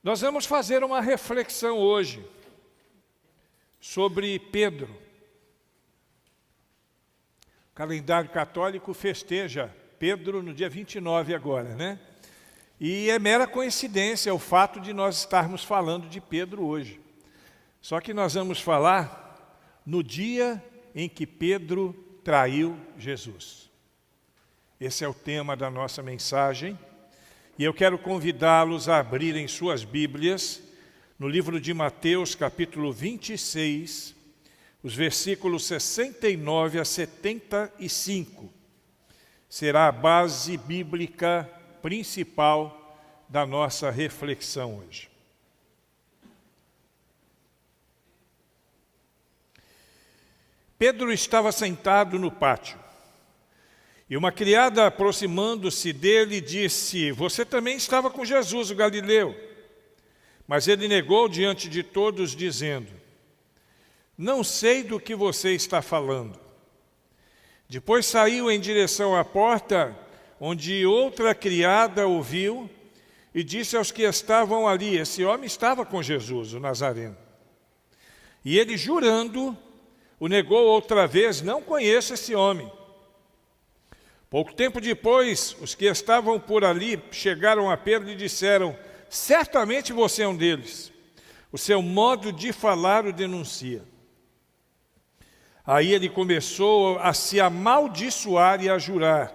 Nós vamos fazer uma reflexão hoje sobre Pedro. O calendário católico festeja Pedro no dia 29 agora, né? E é mera coincidência o fato de nós estarmos falando de Pedro hoje. Só que nós vamos falar no dia em que Pedro traiu Jesus. Esse é o tema da nossa mensagem. E eu quero convidá-los a abrirem suas Bíblias no livro de Mateus, capítulo 26, os versículos 69 a 75. Será a base bíblica principal da nossa reflexão hoje. Pedro estava sentado no pátio. E uma criada, aproximando-se dele, disse: "Você também estava com Jesus, o Galileu." Mas ele negou diante de todos, dizendo: "Não sei do que você está falando." Depois saiu em direção à porta, onde outra criada ouviu, e disse aos que estavam ali: "Esse homem estava com Jesus, o Nazareno." E ele, jurando, o negou outra vez: "Não conheço esse homem." Pouco tempo depois, os que estavam por ali chegaram a Pedro e disseram: "Certamente você é um deles. O seu modo de falar o denuncia." Aí ele começou a se amaldiçoar e a jurar: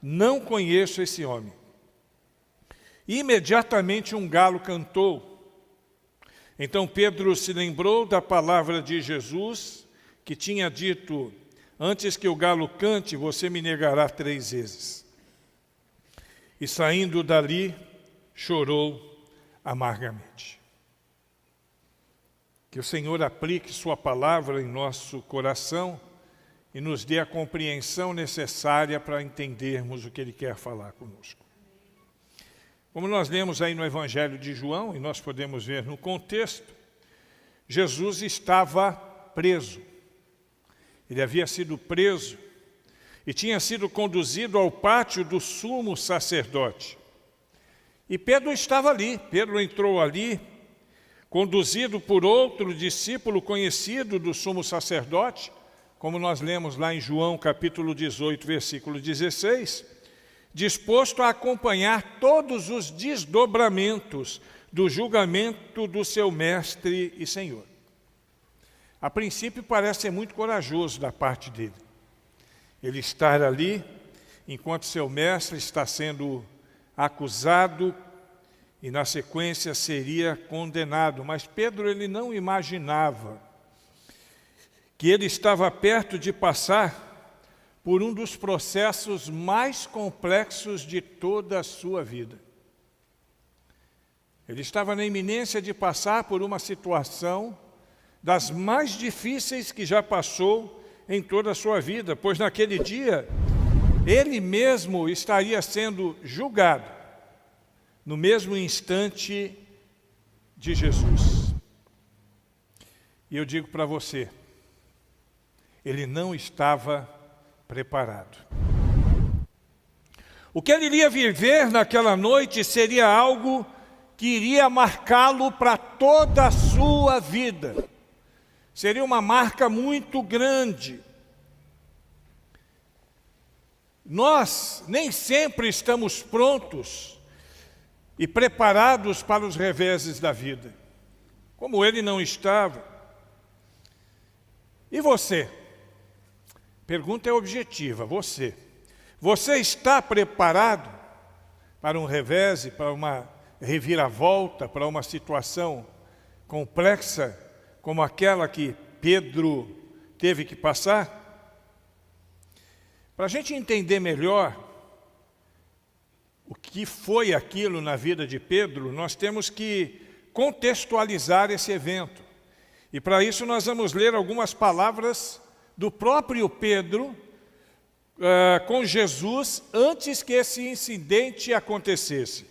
"Não conheço esse homem." Imediatamente um galo cantou. Então Pedro se lembrou da palavra de Jesus, que tinha dito: "Antes que o galo cante, você me negará 3 vezes." E saindo dali, chorou amargamente. Que o Senhor aplique sua palavra em nosso coração e nos dê a compreensão necessária para entendermos o que Ele quer falar conosco. Como nós lemos aí no Evangelho de João, e nós podemos ver no contexto, Jesus estava preso. Ele havia sido preso e tinha sido conduzido ao pátio do sumo sacerdote. E Pedro estava ali. Pedro entrou ali, conduzido por outro discípulo conhecido do sumo sacerdote, como nós lemos lá em João capítulo 18, versículo 16, disposto a acompanhar todos os desdobramentos do julgamento do seu mestre e Senhor. A princípio parece ser muito corajoso da parte dele. Ele estar ali, enquanto seu mestre está sendo acusado e na sequência seria condenado. Mas Pedro, ele não imaginava que ele estava perto de passar por um dos processos mais complexos de toda a sua vida. Ele estava na iminência de passar por uma situação das mais difíceis que já passou em toda a sua vida, pois naquele dia ele mesmo estaria sendo julgado no mesmo instante de Jesus. E eu digo para você, ele não estava preparado. O que ele iria viver naquela noite seria algo que iria marcá-lo para toda a sua vida. Seria uma marca muito grande. Nós nem sempre estamos prontos e preparados para os reveses da vida, como ele não estava. E você? Pergunta é objetiva, você. Você está preparado para um revés, para uma reviravolta, para uma situação complexa, como aquela que Pedro teve que passar? Para a gente entender melhor o que foi aquilo na vida de Pedro, nós temos que contextualizar esse evento. E para isso nós vamos ler algumas palavras do próprio Pedro com Jesus antes que esse incidente acontecesse.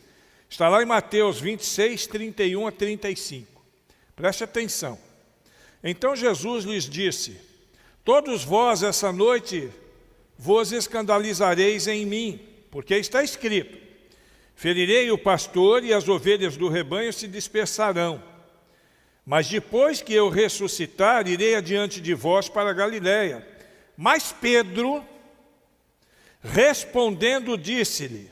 Está lá em Mateus 26, 31 a 35. Preste atenção. Então Jesus lhes disse: "Todos vós essa noite vos escandalizareis em mim, porque está escrito: Ferirei o pastor e as ovelhas do rebanho se dispersarão. Mas depois que eu ressuscitar, irei adiante de vós para a Galiléia. Mas Pedro, respondendo, disse-lhe: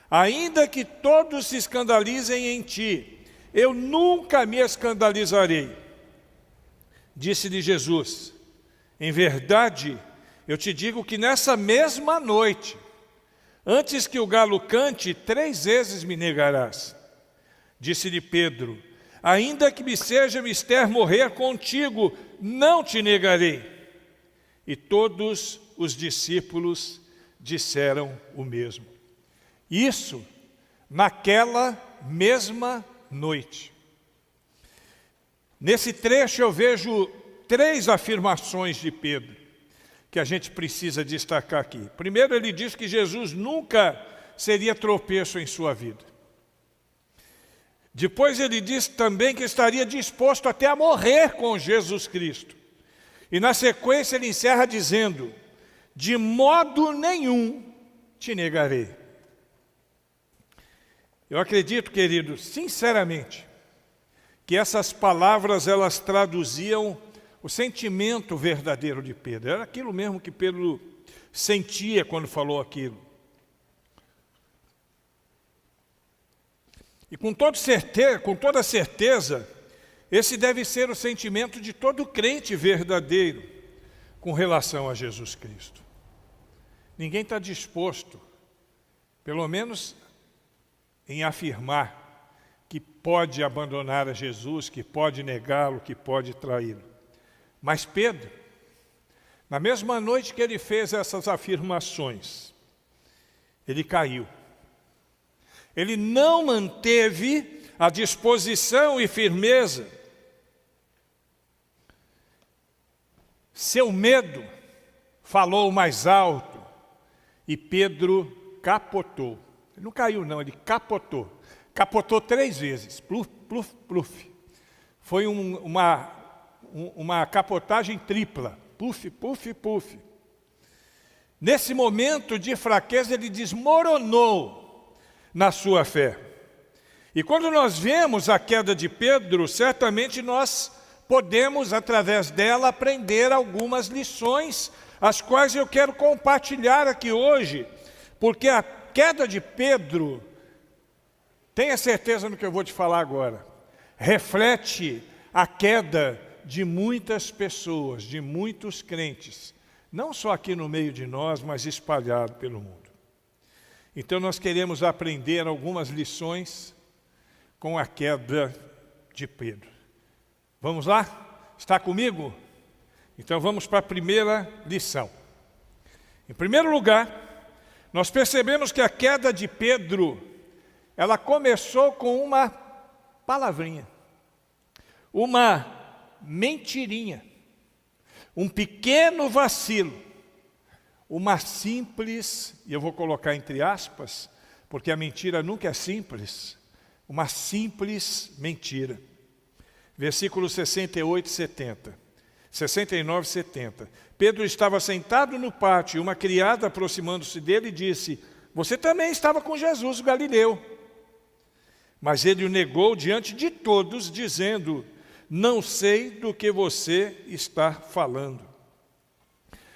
ainda que todos se escandalizem em ti, eu nunca me escandalizarei. Disse-lhe Jesus: em verdade, eu te digo que nessa mesma noite, antes que o galo cante, 3 vezes me negarás. Disse-lhe Pedro: ainda que me seja mister morrer contigo, não te negarei. E todos os discípulos disseram o mesmo. Isso naquela mesma noite. Nesse trecho eu vejo 3 afirmações de Pedro que a gente precisa destacar aqui. Primeiro, ele diz que Jesus nunca seria tropeço em sua vida. Depois ele diz também que estaria disposto até a morrer com Jesus Cristo. E na sequência ele encerra dizendo: de modo nenhum te negarei. Eu acredito, queridos, sinceramente, que essas palavras elas traduziam o sentimento verdadeiro de Pedro. Era aquilo mesmo que Pedro sentia quando falou aquilo. E com toda certeza, esse deve ser o sentimento de todo crente verdadeiro com relação a Jesus Cristo. Ninguém está disposto, pelo menos em afirmar, que pode abandonar a Jesus, que pode negá-lo, que pode traí-lo. Mas Pedro, na mesma noite que ele fez essas afirmações, ele caiu. Ele não manteve a disposição e firmeza. Seu medo falou mais alto e Pedro capotou. Ele não caiu não, ele capotou. Capotou 3 vezes, pluf, pluf, pluf. Foi uma capotagem tripla, puf, puf, puf. Nesse momento de fraqueza, ele desmoronou na sua fé. E quando nós vemos a queda de Pedro, certamente nós podemos, através dela, aprender algumas lições, as quais eu quero compartilhar aqui hoje, porque a queda de Pedro, tenha certeza no que eu vou te falar agora, reflete a queda de muitas pessoas, de muitos crentes, não só aqui no meio de nós, mas espalhado pelo mundo. Então nós queremos aprender algumas lições com a queda de Pedro. Vamos lá? Está comigo? Então vamos para a primeira lição. Em primeiro lugar, nós percebemos que a queda de Pedro, ela começou com uma palavrinha, uma mentirinha, um pequeno vacilo, uma simples, e eu vou colocar entre aspas, porque a mentira nunca é simples, uma simples mentira. Versículos 68 e 70. 69 e 70. Pedro estava sentado no pátio e uma criada, aproximando-se dele, disse: você também estava com Jesus, o Galileu. Mas ele o negou diante de todos, dizendo: não sei do que você está falando.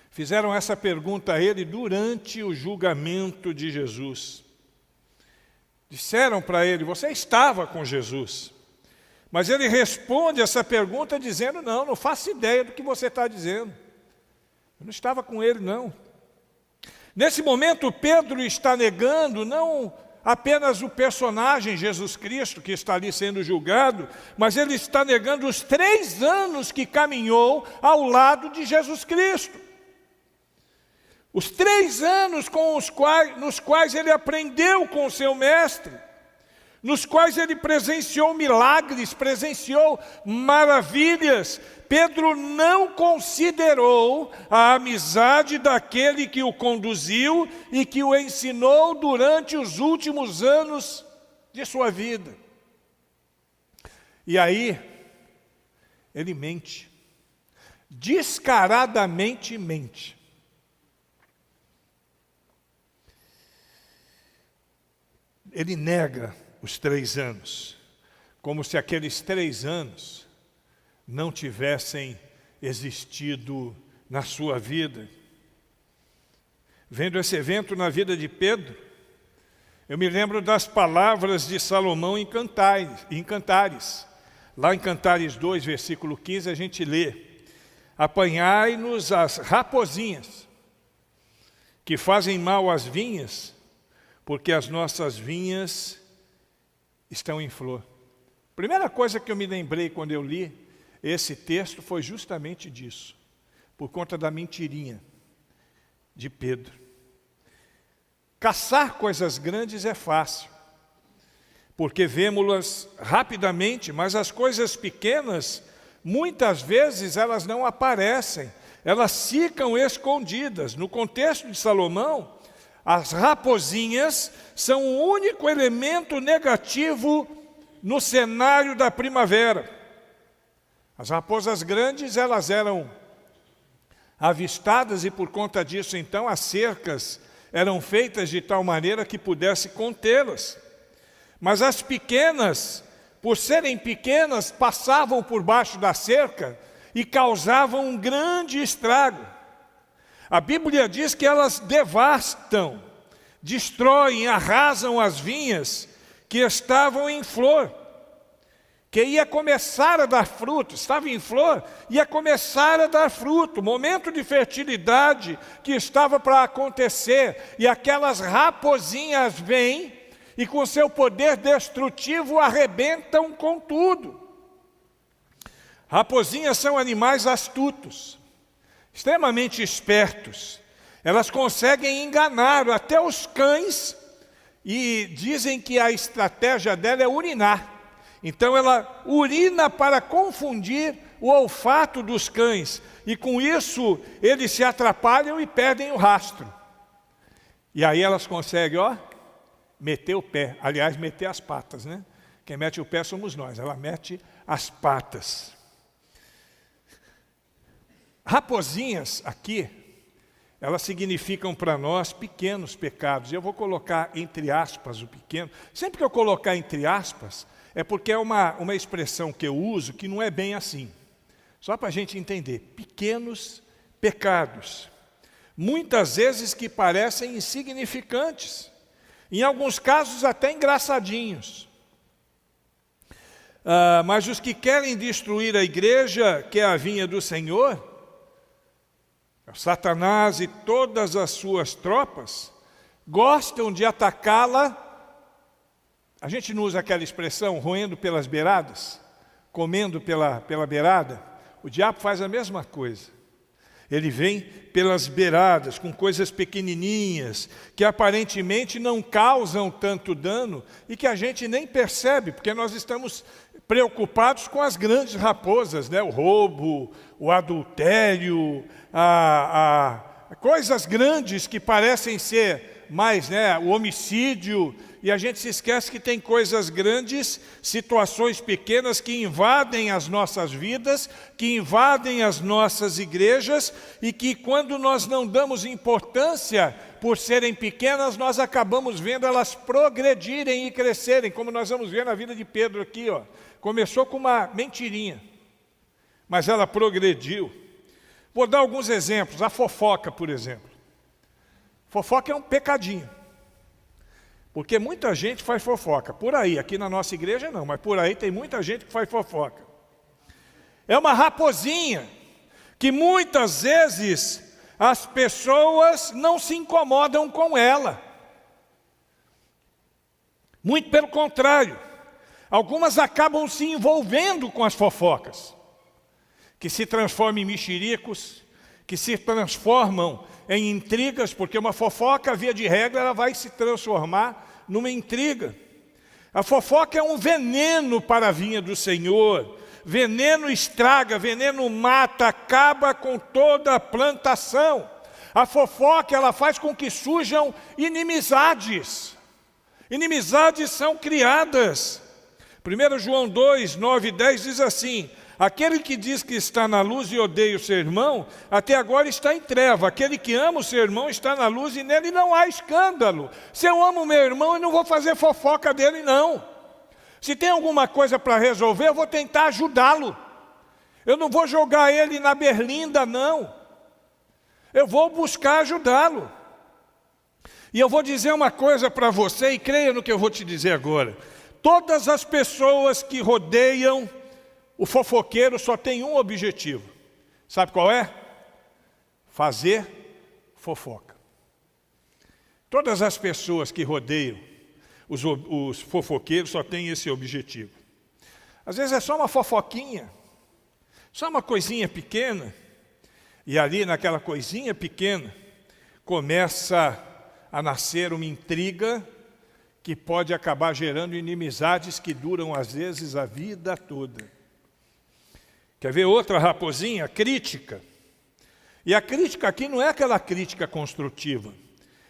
Fizeram essa pergunta a ele durante o julgamento de Jesus. Disseram para ele: você estava com Jesus. Mas ele responde essa pergunta dizendo: não faço ideia do que você está dizendo. Eu não estava com ele, não. Nesse momento, Pedro está negando não apenas o personagem Jesus Cristo que está ali sendo julgado, mas ele está negando os 3 anos que caminhou ao lado de Jesus Cristo. Os 3 anos nos quais ele aprendeu com o seu mestre, nos quais ele presenciou milagres, presenciou maravilhas. Pedro não considerou a amizade daquele que o conduziu e que o ensinou durante os últimos anos de sua vida. E aí, ele mente, descaradamente mente. ele nega os 3 anos, como se aqueles 3 anos não tivessem existido na sua vida. Vendo esse evento na vida de Pedro, eu me lembro das palavras de Salomão em Cantares. Lá em Cantares 2, versículo 15, a gente lê: apanhai-nos as rapozinhas, que fazem mal às vinhas, porque as nossas vinhas estão em flor. Primeira coisa que eu me lembrei quando eu li esse texto foi justamente disso, por conta da mentirinha de Pedro. Caçar coisas grandes é fácil, porque vemos-las rapidamente, mas as coisas pequenas, muitas vezes elas não aparecem, elas ficam escondidas. No contexto de Salomão, as rapozinhas são o único elemento negativo no cenário da primavera. As raposas grandes, elas eram avistadas e por conta disso, então, as cercas eram feitas de tal maneira que pudesse contê-las. Mas as pequenas, por serem pequenas, passavam por baixo da cerca e causavam um grande estrago. A Bíblia diz que elas devastam, destroem, arrasam as vinhas que estavam em flor, que ia começar a dar fruto, estava em flor, ia começar a dar fruto, momento de fertilidade que estava para acontecer, e aquelas rapozinhas vêm e com seu poder destrutivo arrebentam com tudo. Rapozinhas são animais astutos, extremamente espertos. Elas conseguem enganar até os cães e dizem que a estratégia dela é urinar. Então ela urina para confundir o olfato dos cães. E com isso eles se atrapalham e perdem o rastro. E aí elas conseguem, meter o pé. Aliás, meter as patas, né? Quem mete o pé somos nós. Ela mete as patas. Rapozinhas aqui, elas significam para nós pequenos pecados. Eu vou colocar entre aspas o pequeno. Sempre que eu colocar entre aspas, é porque é uma expressão que eu uso que não é bem assim. Só para a gente entender. Pequenos pecados. Muitas vezes que parecem insignificantes. Em alguns casos até engraçadinhos. Mas os que querem destruir a igreja, que é a vinha do Senhor, Satanás e todas as suas tropas, gostam de atacá-la. A gente não usa aquela expressão, roendo pelas beiradas, comendo pela beirada. O diabo faz a mesma coisa. Ele vem pelas beiradas, com coisas pequenininhas, que aparentemente não causam tanto dano e que a gente nem percebe, porque nós estamos preocupados com as grandes raposas, né? O roubo, o adultério, coisas grandes que parecem ser mais, né? O homicídio. E a gente se esquece que tem coisas grandes, situações pequenas que invadem as nossas vidas, que invadem as nossas igrejas e que quando nós não damos importância por serem pequenas, nós acabamos vendo elas progredirem e crescerem, como nós vamos ver na vida de Pedro aqui. Começou com uma mentirinha, mas ela progrediu. Vou dar alguns exemplos. A fofoca, por exemplo. Fofoca é um pecadinho. Porque muita gente faz fofoca, por aí, aqui na nossa igreja não, mas por aí tem muita gente que faz fofoca. É uma raposinha, que muitas vezes as pessoas não se incomodam com ela. Muito pelo contrário, algumas acabam se envolvendo com as fofocas, que se transformam em mexericos, que se transformam em intrigas, porque uma fofoca, via de regra, ela vai se transformar numa intriga. A fofoca é um veneno para a vinha do Senhor. Veneno estraga, veneno mata, acaba com toda a plantação. A fofoca, ela faz com que surjam inimizades. Inimizades são criadas. 1 João 2, 9 e 10 diz assim: Aquele que diz que está na luz e odeia o seu irmão, até agora está em treva. Aquele que ama o seu irmão está na luz e nele não há escândalo. Se eu amo o meu irmão, eu não vou fazer fofoca dele, não. Se tem alguma coisa para resolver, eu vou tentar ajudá-lo. Eu não vou jogar ele na berlinda, não. Eu vou buscar ajudá-lo. E eu vou dizer uma coisa para você, e creia no que eu vou te dizer agora. Todas as pessoas que rodeiam o fofoqueiro só têm um objetivo. Sabe qual é? Fazer fofoca. Todas as pessoas que rodeiam os fofoqueiros só têm esse objetivo. Às vezes é só uma fofoquinha, só uma coisinha pequena, e ali naquela coisinha pequena começa a nascer uma intriga que pode acabar gerando inimizades que duram às vezes a vida toda. Quer ver outra raposinha? Crítica. E a crítica aqui não é aquela crítica construtiva,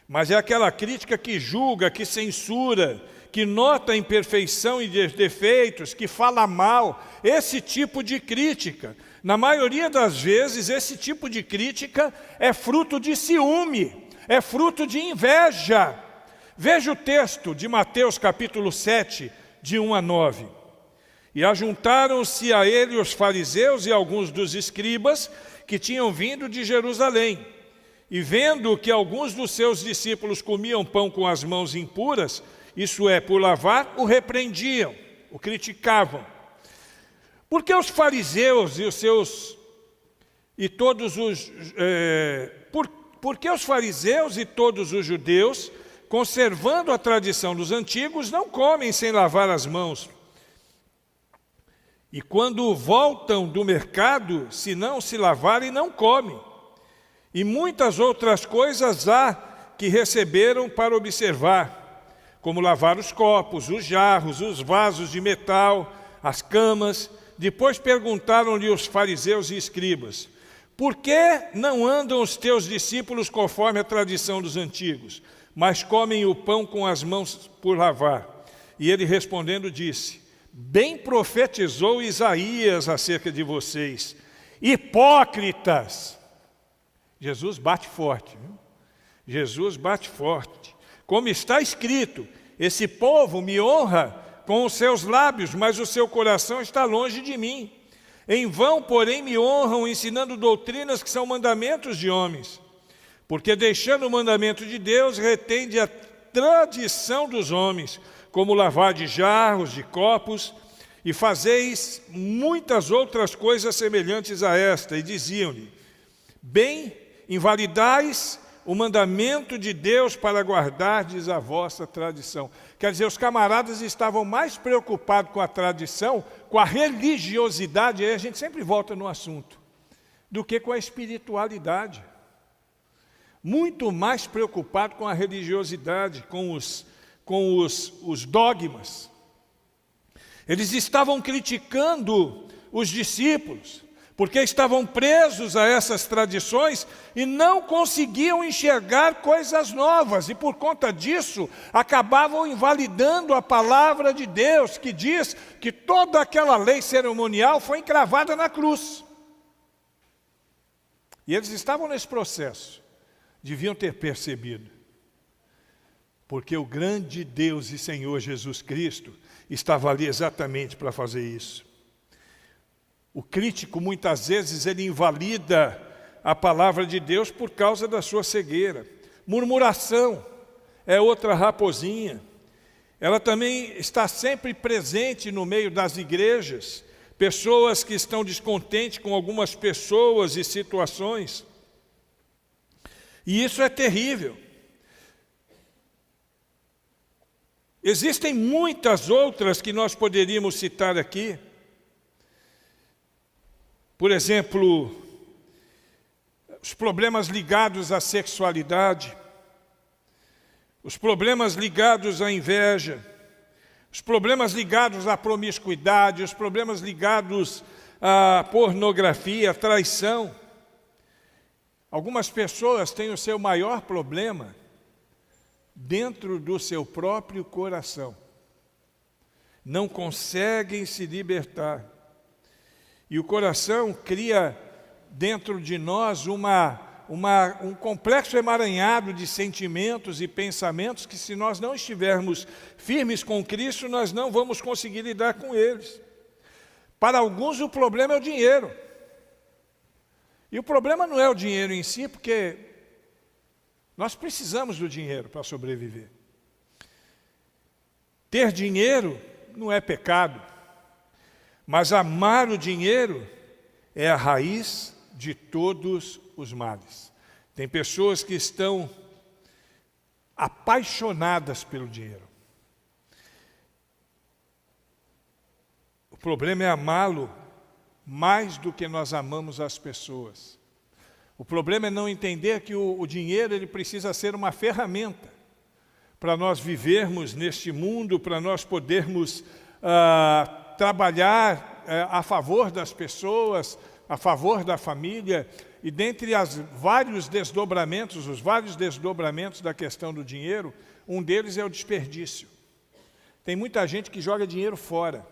mas é aquela crítica que julga, que censura, que nota a imperfeição e defeitos, que fala mal. Esse tipo de crítica, na maioria das vezes, esse tipo de crítica é fruto de ciúme, é fruto de inveja. Veja o texto de Mateus capítulo 7, de 1 a 9. E ajuntaram-se a ele os fariseus e alguns dos escribas que tinham vindo de Jerusalém. E vendo que alguns dos seus discípulos comiam pão com as mãos impuras, isso é, por lavar, o repreendiam, o criticavam. Porque os fariseus e os seus e todos os porque os fariseus e todos os judeus, conservando a tradição dos antigos, não comem sem lavar as mãos. E quando voltam do mercado, se não se lavarem, não comem. E muitas outras coisas há que receberam para observar, como lavar os copos, os jarros, os vasos de metal, as camas. Depois perguntaram-lhe os fariseus e escribas: por que não andam os teus discípulos conforme a tradição dos antigos, mas comem o pão com as mãos por lavar? E ele respondendo disse: bem profetizou Isaías acerca de vocês, hipócritas. Jesus bate forte, viu? Jesus bate forte. Como está escrito: esse povo me honra com os seus lábios, mas o seu coração está longe de mim. Em vão, porém, me honram, ensinando doutrinas que são mandamentos de homens. Porque deixando o mandamento de Deus, retende a tradição dos homens, como lavar de jarros, de copos, e fazeis muitas outras coisas semelhantes a esta. E diziam-lhe: bem, invalidais o mandamento de Deus para guardardes a vossa tradição. Quer dizer, os camaradas estavam mais preocupados com a tradição, com a religiosidade, aí a gente sempre volta no assunto, do que com a espiritualidade. Muito mais preocupado com a religiosidade, com os dogmas. Eles estavam criticando os discípulos, porque estavam presos a essas tradições e não conseguiam enxergar coisas novas. E por conta disso, acabavam invalidando a palavra de Deus, que diz que toda aquela lei cerimonial foi encravada na cruz. E eles estavam nesse processo, deviam ter percebido. Porque o grande Deus e Senhor Jesus Cristo estava ali exatamente para fazer isso. O crítico, muitas vezes, ele invalida a palavra de Deus por causa da sua cegueira. Murmuração é outra raposinha. Ela também está sempre presente no meio das igrejas. Pessoas que estão descontentes com algumas pessoas e situações. E isso é terrível. Existem muitas outras que nós poderíamos citar aqui. Por exemplo, os problemas ligados à sexualidade, os problemas ligados à inveja, os problemas ligados à promiscuidade, os problemas ligados à pornografia, à traição. Algumas pessoas têm o seu maior problema dentro do seu próprio coração. Não conseguem se libertar. E o coração cria dentro de nós um complexo emaranhado de sentimentos e pensamentos que, se nós não estivermos firmes com Cristo, nós não vamos conseguir lidar com eles. Para alguns o problema é o dinheiro. E o problema não é o dinheiro em si, porque nós precisamos do dinheiro para sobreviver. Ter dinheiro não é pecado, mas amar o dinheiro é a raiz de todos os males. Tem pessoas que estão apaixonadas pelo dinheiro. O problema é amá-lo mais do que nós amamos as pessoas. O problema é não entender que o dinheiro ele precisa ser uma ferramenta para nós vivermos neste mundo, para nós podermos trabalhar a favor das pessoas, a favor da família. E dentre os vários desdobramentos da questão do dinheiro, um deles é o desperdício. Tem muita gente que joga dinheiro fora.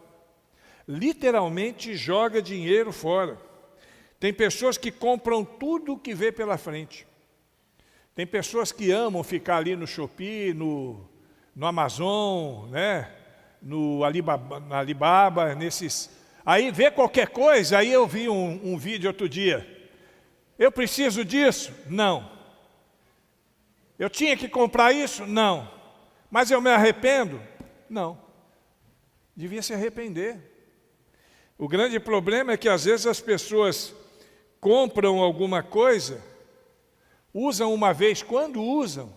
Literalmente joga dinheiro fora. Tem pessoas que compram tudo o que vê pela frente. Tem pessoas que amam ficar ali no Shopee, no Amazon, né? No Alibaba, nesses... Aí vê qualquer coisa, aí eu vi um vídeo outro dia. Eu preciso disso? Não. Eu tinha que comprar isso? Não. Mas eu me arrependo? Não. Devia se arrepender. O grande problema é que às vezes as pessoas compram alguma coisa, usam uma vez, quando usam,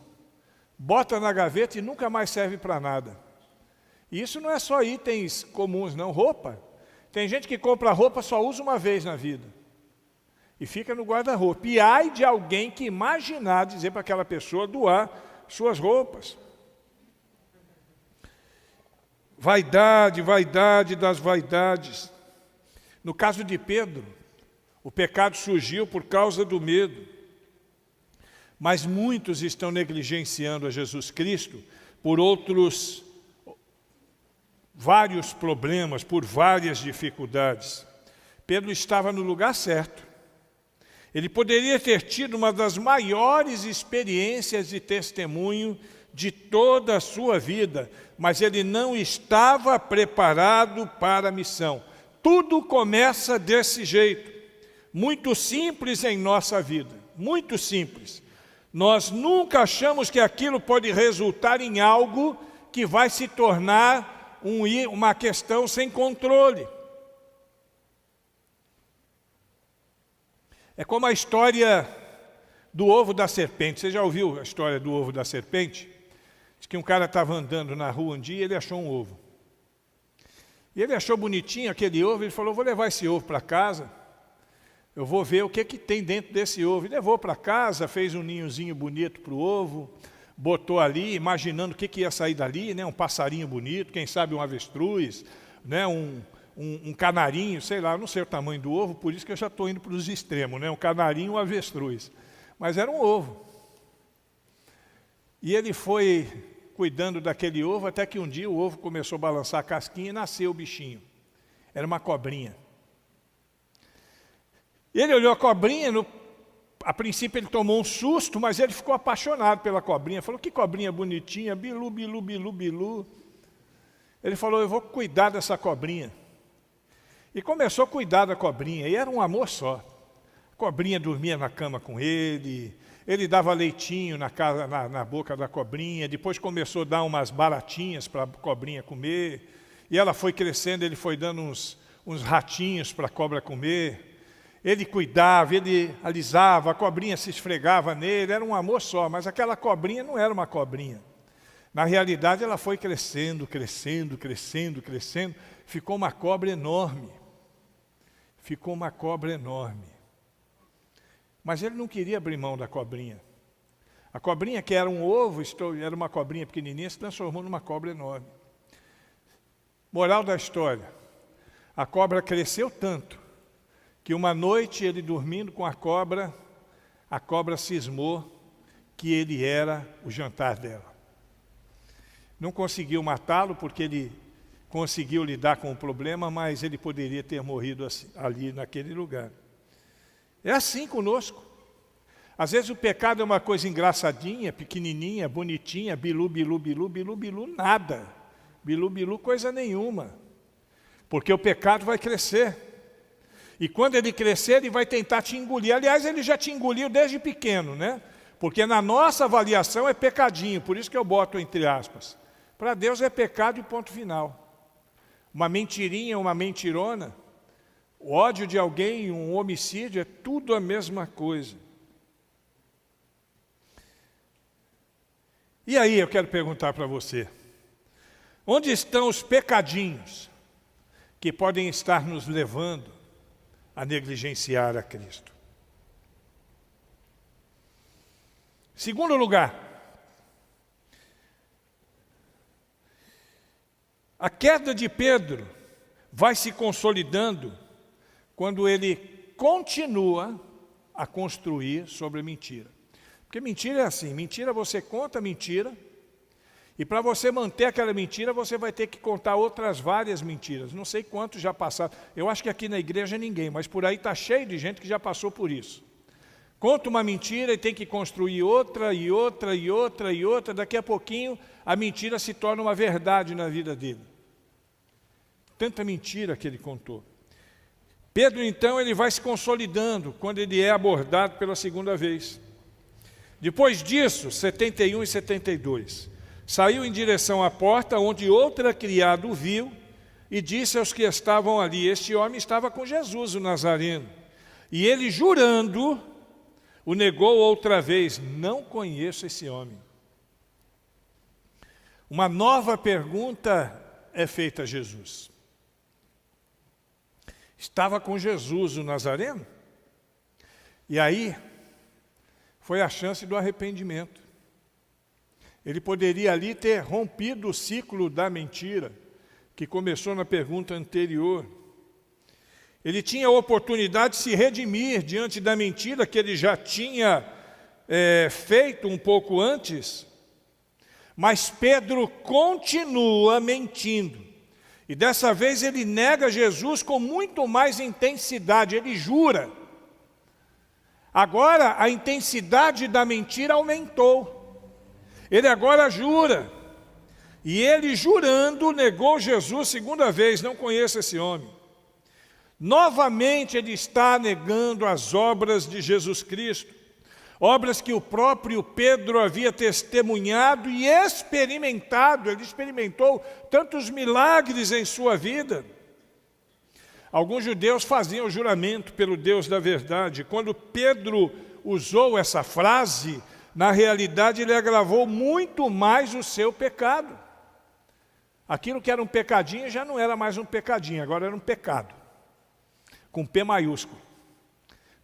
bota na gaveta e nunca mais serve para nada. E isso não é só itens comuns, não. Roupa. Tem gente que compra roupa, só usa uma vez na vida. E fica no guarda-roupa. E ai de alguém que imaginar dizer para aquela pessoa doar suas roupas. Vaidade, vaidade das vaidades. No caso de Pedro, o pecado surgiu por causa do medo. Mas muitos estão negligenciando a Jesus Cristo por vários problemas, por várias dificuldades. Pedro estava no lugar certo. Ele poderia ter tido uma das maiores experiências de testemunho de toda a sua vida, mas ele não estava preparado para a missão. Tudo começa desse jeito, muito simples em nossa vida, muito simples. Nós nunca achamos que aquilo pode resultar em algo que vai se tornar uma questão sem controle. É como a história do ovo da serpente. Você já ouviu a história do ovo da serpente? Diz que um cara estava andando na rua um dia e ele achou um ovo. E ele achou bonitinho aquele ovo, ele falou, vou levar esse ovo para casa, eu vou ver o que tem dentro desse ovo. E levou para casa, fez um ninhozinho bonito para o ovo, botou ali, imaginando o que ia sair dali, né? Um passarinho bonito, quem sabe um avestruz, né? Um canarinho, sei lá, não sei o tamanho do ovo, por isso que eu já estou indo para os extremos, né? Um canarinho e um avestruz. Mas era um ovo. E ele foi cuidando daquele ovo, até que um dia o ovo começou a balançar a casquinha e nasceu o bichinho. Era uma cobrinha. Ele olhou a cobrinha, a princípio ele tomou um susto, mas ele ficou apaixonado pela cobrinha. Falou, que cobrinha bonitinha, bilu, bilu, bilu, bilu. Ele falou, eu vou cuidar dessa cobrinha. E começou a cuidar da cobrinha, e era um amor só. A cobrinha dormia na cama com ele dava leitinho na boca da cobrinha, depois começou a dar umas baratinhas para a cobrinha comer, e ela foi crescendo, ele foi dando uns ratinhos para a cobra comer. Ele cuidava, ele alisava, a cobrinha se esfregava nele, era um amor só, mas aquela cobrinha não era uma cobrinha. Na realidade, ela foi crescendo, crescendo, crescendo, crescendo, ficou uma cobra enorme. Ficou uma cobra enorme. Mas ele não queria abrir mão da cobrinha. A cobrinha, que era um ovo, era uma cobrinha pequenininha, se transformou numa cobra enorme. Moral da história, a cobra cresceu tanto, que uma noite ele dormindo com a cobra cismou que ele era o jantar dela. Não conseguiu matá-lo porque ele conseguiu lidar com o problema, mas ele poderia ter morrido assim, ali naquele lugar. É assim conosco. Às vezes o pecado é uma coisa engraçadinha, pequenininha, bonitinha, bilu, bilu, bilu, bilu, bilu, nada. Bilu, bilu, coisa nenhuma. Porque o pecado vai crescer. E quando ele crescer, ele vai tentar te engolir. Aliás, ele já te engoliu desde pequeno, né? Porque na nossa avaliação é pecadinho, por isso que eu boto entre aspas. Para Deus é pecado e ponto final. Uma mentirinha, uma mentirona, o ódio de alguém, um homicídio, é tudo a mesma coisa. E aí eu quero perguntar para você, onde estão os pecadinhos que podem estar nos levando a negligenciar a Cristo? Segundo lugar, a queda de Pedro vai se consolidando quando ele continua a construir sobre a mentira. Porque mentira é assim, mentira você conta mentira, e para você manter aquela mentira, você vai ter que contar outras várias mentiras. Não sei quantos já passaram. Eu acho que aqui na igreja ninguém, mas por aí está cheio de gente que já passou por isso. Conta uma mentira e tem que construir outra, e outra, e outra, e outra. Daqui a pouquinho, a mentira se torna uma verdade na vida dele. Tanta mentira que ele contou. Pedro, então, ele vai se consolidando quando ele é abordado pela segunda vez. Depois disso, 71 e 72, saiu em direção à porta, onde outra criada o viu, e disse aos que estavam ali, este homem estava com Jesus, o Nazareno. E ele, jurando, o negou outra vez, não conheço esse homem. Uma nova pergunta é feita a Jesus. Estava com Jesus, o Nazareno? E aí, foi a chance do arrependimento. Ele poderia ali ter rompido o ciclo da mentira, que começou na pergunta anterior. Ele tinha a oportunidade de se redimir diante da mentira que ele já tinha feito um pouco antes, mas Pedro continua mentindo. E dessa vez ele nega Jesus com muito mais intensidade, ele jura. Agora a intensidade da mentira aumentou. Ele agora jura. E ele jurando negou Jesus segunda vez, não conheço esse homem. Novamente ele está negando as obras de Jesus Cristo. Obras que o próprio Pedro havia testemunhado e experimentado. Ele experimentou tantos milagres em sua vida. Alguns judeus faziam juramento pelo Deus da verdade. Quando Pedro usou essa frase, na realidade ele agravou muito mais o seu pecado. Aquilo que era um pecadinho já não era mais um pecadinho, agora era um pecado. Com P maiúsculo.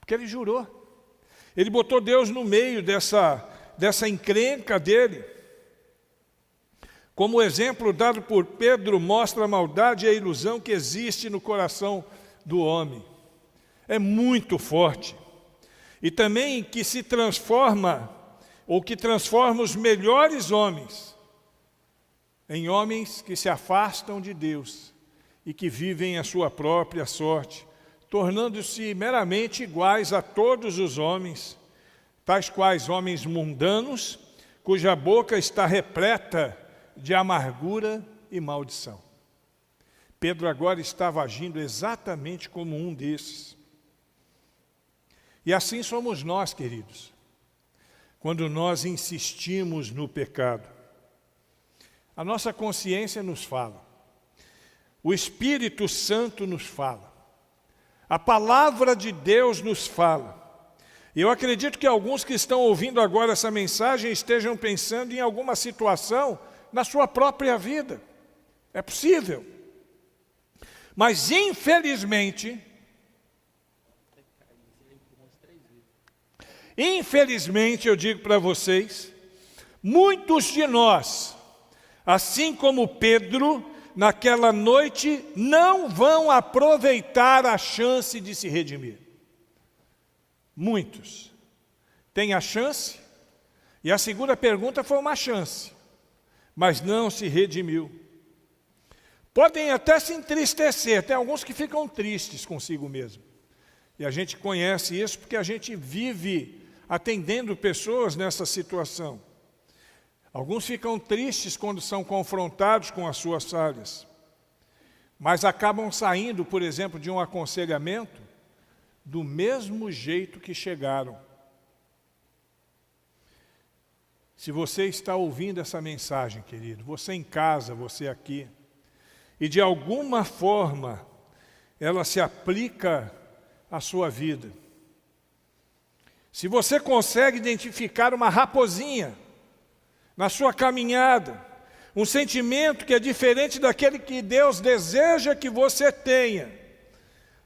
Porque ele jurou. Ele botou Deus no meio dessa encrenca dele. Como o exemplo dado por Pedro mostra a maldade e a ilusão que existe no coração do homem. É muito forte. E também que se transforma, ou que transforma os melhores homens em homens que se afastam de Deus e que vivem a sua própria sorte, tornando-se meramente iguais a todos os homens, tais quais homens mundanos, cuja boca está repleta de amargura e maldição. Pedro agora estava agindo exatamente como um desses. E assim somos nós, queridos, quando nós insistimos no pecado. A nossa consciência nos fala, o Espírito Santo nos fala, a palavra de Deus nos fala. E eu acredito que alguns que estão ouvindo agora essa mensagem estejam pensando em alguma situação na sua própria vida. É possível. Mas infelizmente, eu digo para vocês, muitos de nós, assim como Pedro, naquela noite, não vão aproveitar a chance de se redimir. Muitos têm a chance, e a segunda pergunta foi uma chance, mas não se redimiu. podem até se entristecer, tem alguns que ficam tristes consigo mesmo. E a gente conhece isso porque a gente vive atendendo pessoas nessa situação. Alguns ficam tristes quando são confrontados com as suas falhas, mas acabam saindo, por exemplo, de um aconselhamento do mesmo jeito que chegaram. Se você está ouvindo essa mensagem, querido, você em casa, você aqui, e de alguma forma ela se aplica à sua vida. Se você consegue identificar uma raposinha na sua caminhada, um sentimento que é diferente daquele que Deus deseja que você tenha,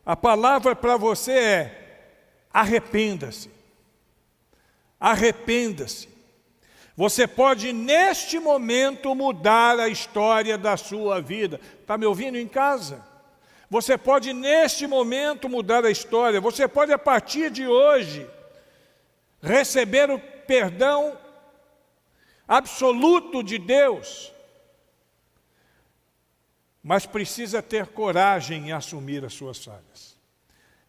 a palavra para você é: arrependa-se. Arrependa-se. Você pode, neste momento, mudar a história da sua vida. Está me ouvindo em casa? Você pode, neste momento, mudar a história. Você pode, a partir de hoje, receber o perdão absoluto de Deus. Mas precisa ter coragem em assumir as suas falhas.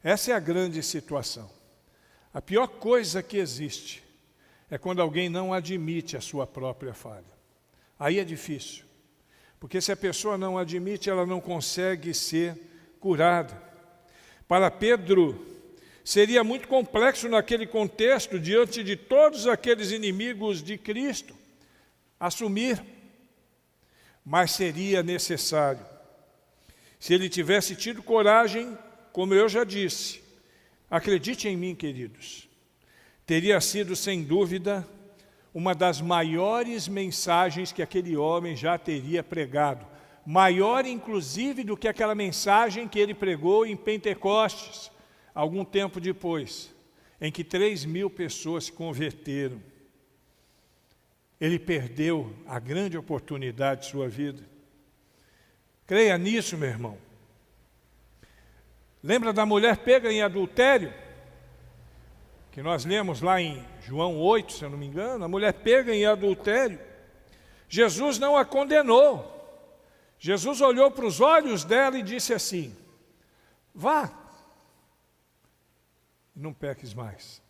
Essa é a grande situação. A pior coisa que existe é quando alguém não admite a sua própria falha. Aí é difícil, porque se a pessoa não admite, ela não consegue ser curada. Para Pedro, seria muito complexo naquele contexto, diante de todos aqueles inimigos de Cristo, assumir, mas seria necessário. Se ele tivesse tido coragem, como eu já disse, acredite em mim, queridos, teria sido, sem dúvida, uma das maiores mensagens que aquele homem já teria pregado. Maior, inclusive, do que aquela mensagem que ele pregou em Pentecostes, algum tempo depois, em que 3.000 pessoas se converteram. Ele perdeu a grande oportunidade de sua vida. Creia nisso, meu irmão. Lembra da mulher pega em adultério? Que nós lemos lá em João 8, se eu não me engano, a mulher pega em adultério. Jesus não a condenou. Jesus olhou para os olhos dela e disse assim: vá, não peques mais.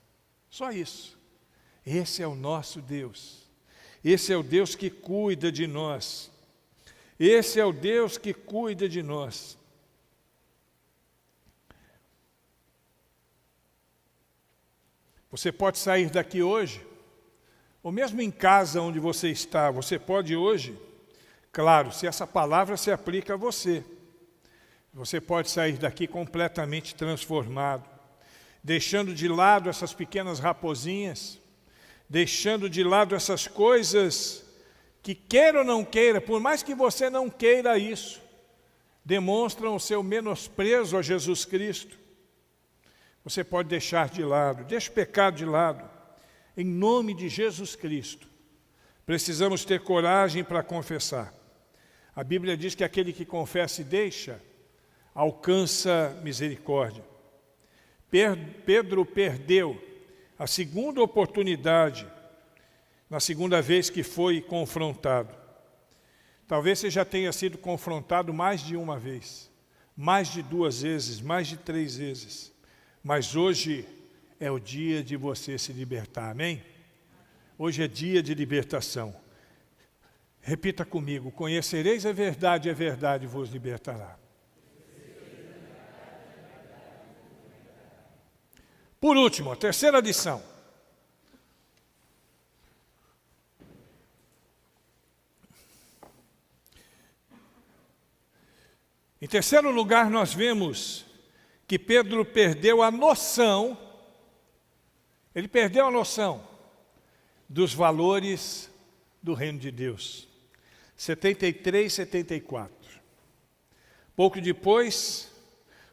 Só isso. Esse é o nosso Deus. Esse é o Deus que cuida de nós. Esse é o Deus que cuida de nós. Você pode sair daqui hoje, ou mesmo em casa onde você está, você pode hoje, claro, se essa palavra se aplica a você, você pode sair daqui completamente transformado, deixando de lado essas pequenas raposinhas, deixando de lado essas coisas que, queira ou não queira, por mais que você não queira isso, demonstram o seu menosprezo a Jesus Cristo. Você pode deixar de lado, deixa o pecado de lado, em nome de Jesus Cristo. Precisamos ter coragem para confessar. A Bíblia diz que aquele que confessa e deixa, alcança misericórdia. Pedro perdeu a segunda oportunidade, na segunda vez que foi confrontado. Talvez você já tenha sido confrontado mais de uma vez, mais de 2 vezes, mais de 3 vezes. Mas hoje é o dia de você se libertar, amém? Hoje é dia de libertação. Repita comigo: conhecereis a verdade vos libertará. Por último, a terceira lição. Em terceiro lugar, nós vemos que Pedro perdeu a noção, ele perdeu a noção dos valores do reino de Deus. 73, 74. Pouco depois,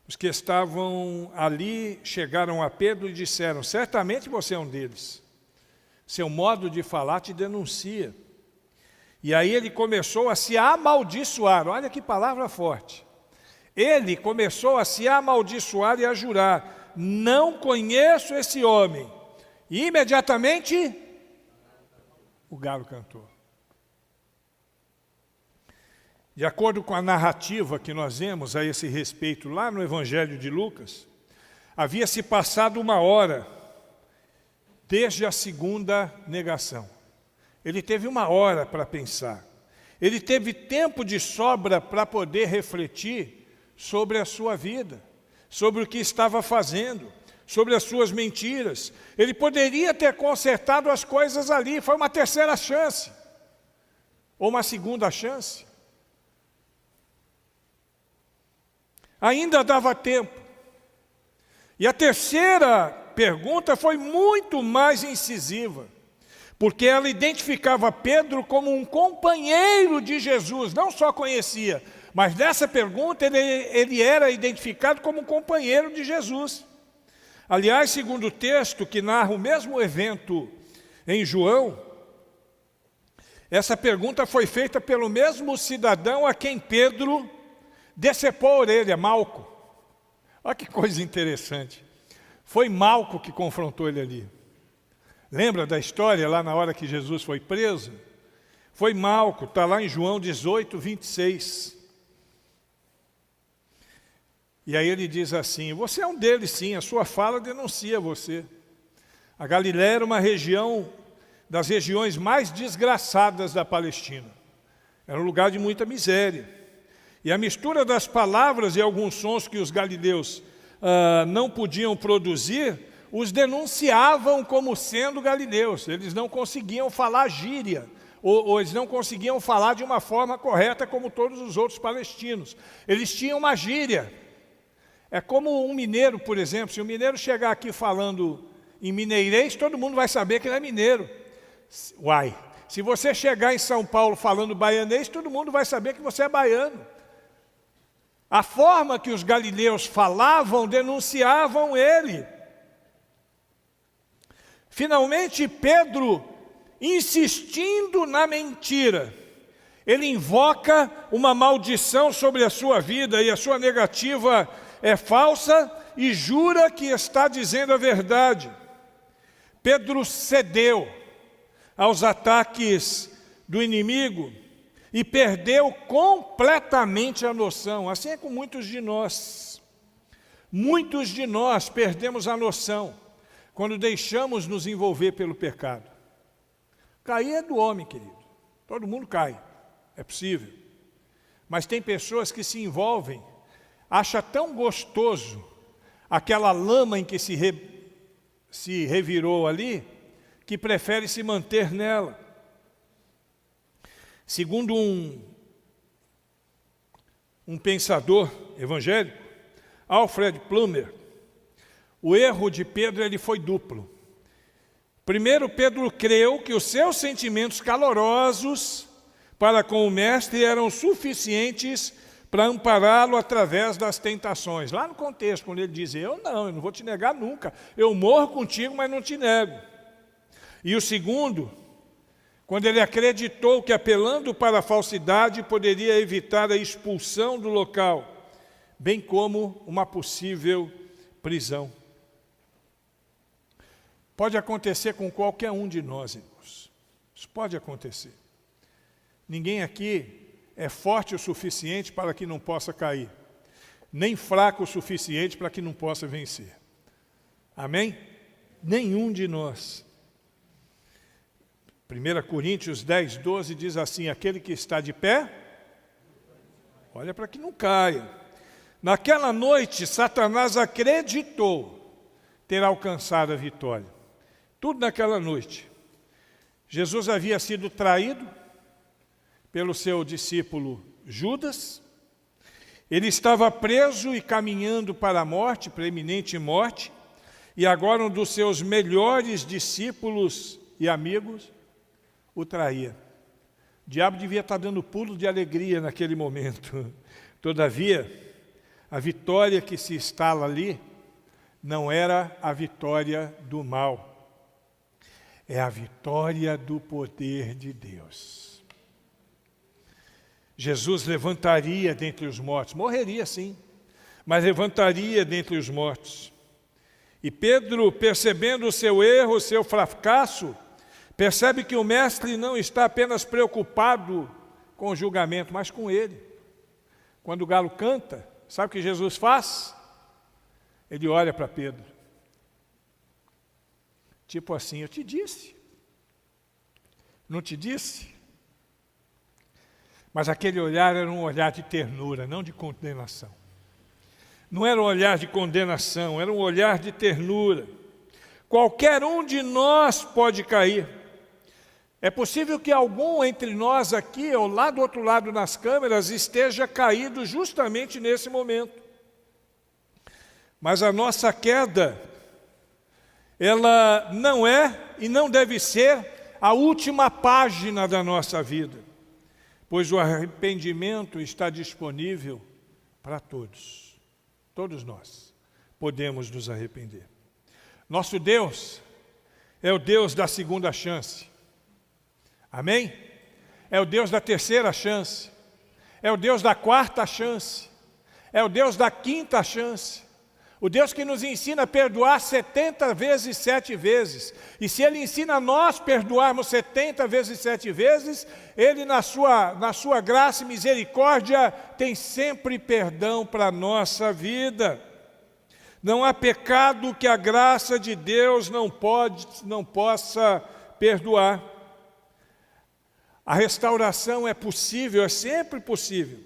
os que estavam ali chegaram a Pedro e disseram: certamente você é um deles. Seu modo de falar te denuncia. E aí ele começou a se amaldiçoar. Olha que palavra forte. Ele começou a se amaldiçoar e a jurar: não conheço esse homem. E imediatamente o galo cantou. De acordo com a narrativa que nós vemos a esse respeito lá no Evangelho de Lucas, havia se passado 1 hora desde a segunda negação. Ele teve 1 hora para pensar. Ele teve tempo de sobra para poder refletir sobre a sua vida, sobre o que estava fazendo, sobre as suas mentiras. Ele poderia ter consertado as coisas ali, foi uma terceira chance, ou uma segunda chance. Ainda dava tempo. E a terceira pergunta foi muito mais incisiva, porque ela identificava Pedro como um companheiro de Jesus, não só conhecia, mas nessa pergunta ele era identificado como um companheiro de Jesus. Aliás, segundo o texto que narra o mesmo evento em João, essa pergunta foi feita pelo mesmo cidadão a quem Pedro decepou a orelha, Malco. Olha que coisa interessante. Foi Malco que confrontou ele ali. Lembra da história lá na hora que Jesus foi preso? Foi Malco, está lá em João 18, 26. E aí ele diz assim: você é um deles sim, a sua fala denuncia você. A Galiléia era uma região das regiões mais desgraçadas da Palestina. Era um lugar de muita miséria. E a mistura das palavras e alguns sons que os galileus não podiam produzir, os denunciavam como sendo galileus. Eles não conseguiam falar gíria, ou eles não conseguiam falar de uma forma correta como todos os outros palestinos. Eles tinham uma gíria. É como um mineiro, por exemplo. Se o mineiro chegar aqui falando em mineirês, todo mundo vai saber que ele é mineiro. Uai, se você chegar em São Paulo falando baianês, todo mundo vai saber que você é baiano. A forma que os galileus falavam, denunciavam ele. Finalmente, Pedro, insistindo na mentira, ele invoca uma maldição sobre a sua vida e a sua negativa é falsa e jura que está dizendo a verdade. Pedro cedeu aos ataques do inimigo e perdeu completamente a noção. Assim é com muitos de nós. Muitos de nós perdemos a noção quando deixamos nos envolver pelo pecado. Cair é do homem, querido. Todo mundo cai, é possível. Mas tem pessoas que se envolvem, acha tão gostoso aquela lama em que se revirou ali, que prefere se manter nela. Segundo um pensador evangélico, Alfred Plummer, o erro de Pedro ele foi duplo. Primeiro, Pedro creu que os seus sentimentos calorosos para com o mestre eram suficientes para ampará-lo através das tentações. Lá no contexto, quando ele diz: eu não vou te negar nunca, eu morro contigo, mas não te nego. E o segundo, quando ele acreditou que apelando para a falsidade poderia evitar a expulsão do local, bem como uma possível prisão. Pode acontecer com qualquer um de nós, irmãos. Isso pode acontecer. Ninguém aqui é forte o suficiente para que não possa cair, nem fraco o suficiente para que não possa vencer. Amém? Nenhum de nós. 1 Coríntios 10, 12 diz assim: aquele que está de pé, olha para que não caia. Naquela noite, Satanás acreditou ter alcançado a vitória. Tudo naquela noite. Jesus havia sido traído pelo seu discípulo Judas. Ele estava preso e caminhando para a morte, para a iminente morte. E agora um dos seus melhores discípulos e amigos o traía. O diabo devia estar dando pulo de alegria naquele momento. Todavia, a vitória que se instala ali não era a vitória do mal. É a vitória do poder de Deus. Jesus levantaria dentre os mortos. Morreria sim, mas levantaria dentre os mortos. E Pedro, percebendo o seu erro, o seu fracasso, percebe que o mestre não está apenas preocupado com o julgamento, mas com ele. Quando o galo canta, sabe o que Jesus faz? Ele olha para Pedro. Tipo assim, eu te disse. Não te disse? Mas aquele olhar era um olhar de ternura, não de condenação. Não era um olhar de condenação, era um olhar de ternura. Qualquer um de nós pode cair. É possível que algum entre nós aqui, ou lá do outro lado nas câmeras, esteja caído justamente nesse momento. Mas a nossa queda, ela não é e não deve ser a última página da nossa vida, pois o arrependimento está disponível para todos. Todos nós podemos nos arrepender. Nosso Deus é o Deus da segunda chance. Amém? É o Deus da terceira chance. É o Deus da quarta chance. É o Deus da quinta chance. O Deus que nos ensina a perdoar 70 vezes 7 vezes. E se Ele ensina a nós perdoarmos 70 vezes 7 vezes, Ele na sua graça e misericórdia tem sempre perdão para a nossa vida. Não há pecado que a graça de Deus não possa perdoar. A restauração é possível, é sempre possível.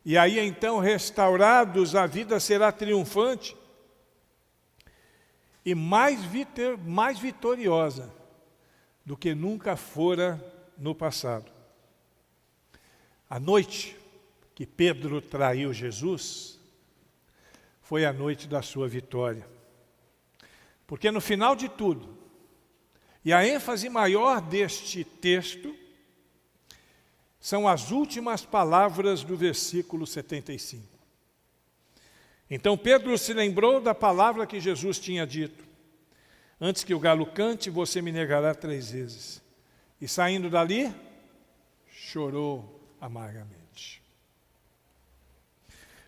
E aí então, restaurados, a vida será triunfante e mais vitoriosa do que nunca fora no passado. A noite que Pedro traiu Jesus foi a noite da sua vitória. Porque no final de tudo, e a ênfase maior deste texto, são as últimas palavras do versículo 75. Então Pedro se lembrou da palavra que Jesus tinha dito: antes que o galo cante, você me negará 3 vezes. E saindo dali, chorou amargamente.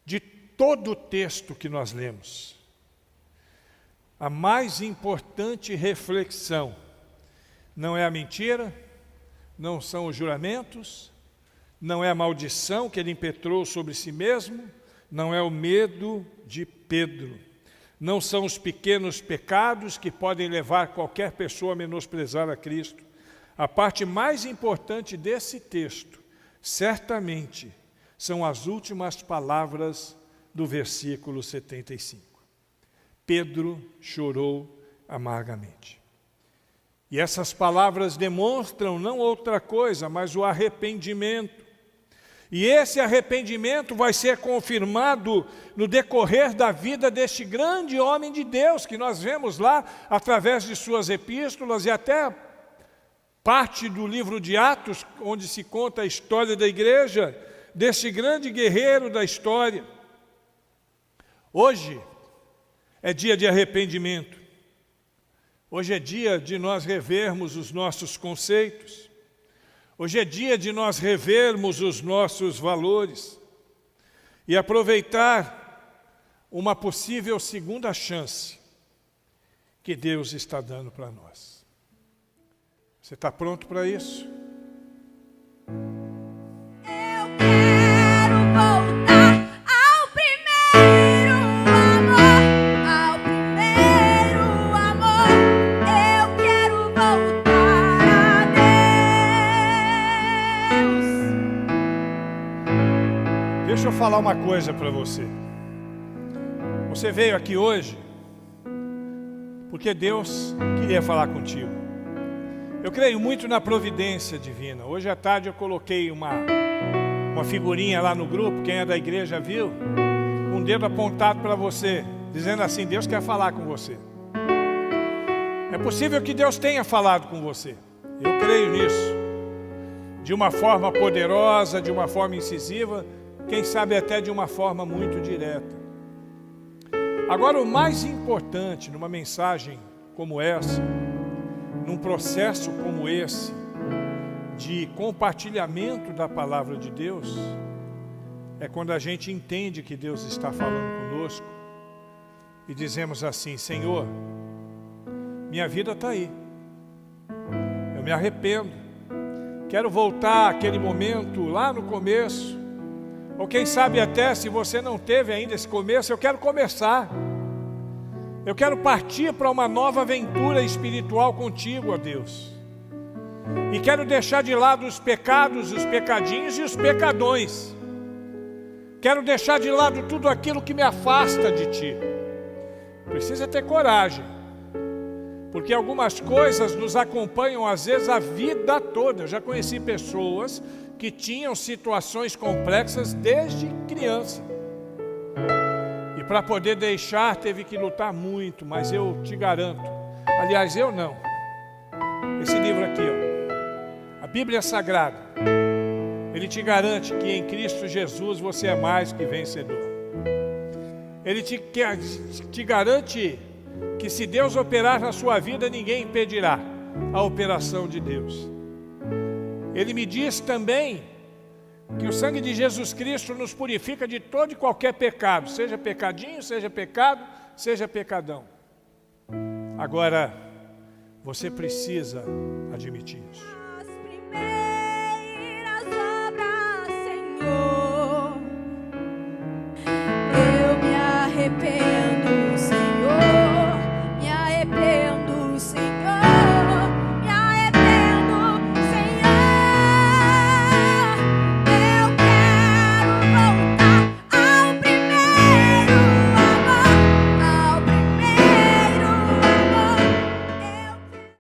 De todo o texto que nós lemos, a mais importante reflexão não é a mentira, não são os juramentos, não é a maldição que ele impetrou sobre si mesmo, não é o medo de Pedro, não são os pequenos pecados que podem levar qualquer pessoa a menosprezar a Cristo. A parte mais importante desse texto, certamente, são as últimas palavras do versículo 75. Pedro chorou amargamente. E essas palavras demonstram não outra coisa, mas o arrependimento. E esse arrependimento vai ser confirmado no decorrer da vida deste grande homem de Deus, que nós vemos lá através de suas epístolas e até parte do livro de Atos, onde se conta a história da igreja, desse grande guerreiro da história. Hoje é dia de arrependimento. Hoje é dia de nós revermos os nossos conceitos. Hoje é dia de nós revermos os nossos valores e aproveitar uma possível segunda chance que Deus está dando para nós. Você está pronto para isso? Deixa eu falar uma coisa para você. Você veio aqui hoje porque Deus queria falar contigo. Eu creio muito na providência divina. Hoje à tarde eu coloquei uma figurinha lá no grupo, quem é da igreja viu, com o dedo apontado para você, dizendo assim: Deus quer falar com você. É possível que Deus tenha falado com você. Eu creio nisso. De uma forma poderosa, de uma forma incisiva, quem sabe até de uma forma muito direta. Agora, o mais importante numa mensagem como essa, num processo como esse, de compartilhamento da palavra de Deus, é quando a gente entende que Deus está falando conosco e dizemos assim: Senhor, minha vida está aí, eu me arrependo, Quero voltar àquele momento lá no começo, ou quem sabe até se você não teve ainda esse começo, eu quero começar. Eu quero partir para uma nova aventura espiritual contigo, ó Deus. E quero deixar de lado os pecados, os pecadinhos e os pecadões. Quero deixar de lado tudo aquilo que me afasta de Ti. Precisa ter coragem, porque algumas coisas nos acompanham às vezes a vida toda. Eu já conheci pessoas que tinham situações complexas desde criança. E para poder deixar teve que lutar muito, mas eu te garanto. Aliás, eu não. Esse livro aqui, ó, a Bíblia Sagrada, ele te garante que em Cristo Jesus você é mais que vencedor. Ele te garante que se Deus operar na sua vida, ninguém impedirá a operação de Deus. Ele me diz também que o sangue de Jesus Cristo nos purifica de todo e qualquer pecado, seja pecadinho, seja pecado, seja pecadão. Agora, você precisa admitir isso.